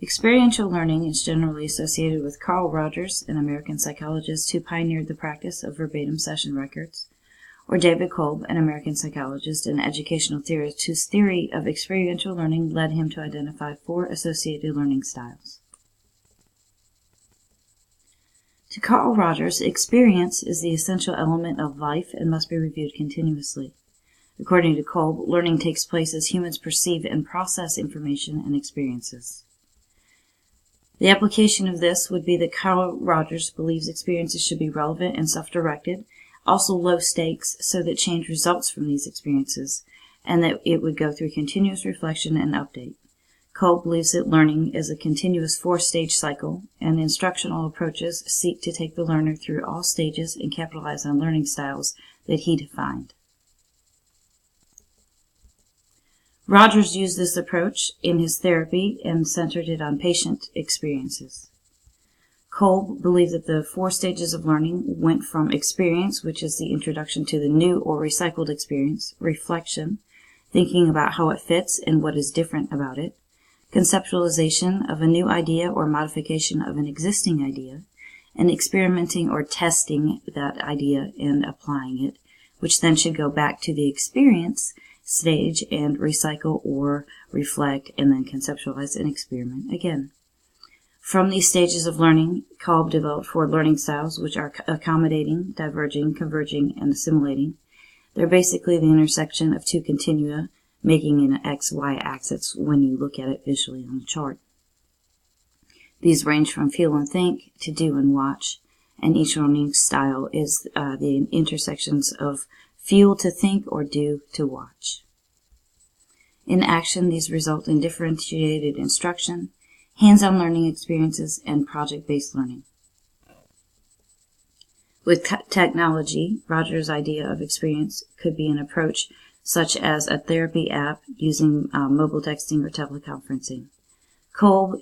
Experiential learning is generally associated with Carl Rogers, an American psychologist who pioneered the practice of verbatim session records, or David Kolb, an American psychologist and educational theorist whose theory of experiential learning led him to identify 4 associated learning styles. To Carl Rogers, experience is the essential element of life and must be reviewed continuously. According to Kolb, learning takes place as humans perceive and process information and experiences. The application of this would be that Carl Rogers believes experiences should be relevant and self-directed, also low stakes so that change results from these experiences, and that it would go through continuous reflection and update. Kolb believes that learning is a continuous 4-stage cycle, and instructional approaches seek to take the learner through all stages and capitalize on learning styles that he defined. Rogers used this approach in his therapy and centered it on patient experiences. Kolb believed that the 4 stages of learning went from experience, which is the introduction to the new or recycled experience, reflection, thinking about how it fits and what is different about it, conceptualization of a new idea or modification of an existing idea, and experimenting or testing that idea and applying it, which then should go back to the experience stage and recycle or reflect and then conceptualize and experiment again. From these stages of learning, Kolb developed 4 learning styles, which are accommodating, diverging, converging, and assimilating. They're basically the intersection of 2 continua, making an XY axis when you look at it visually on the chart. These range from feel and think to do and watch, and each learning style is the intersections of feel to think or do to watch. In action, these result in differentiated instruction, hands-on learning experiences, and project-based learning. With technology, Rogers' idea of experience could be an approach such as a therapy app using mobile texting or teleconferencing. Kolb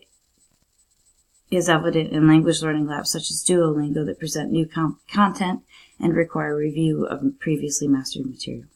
is evident in language learning labs such as Duolingo that present new content and require review of previously mastered material.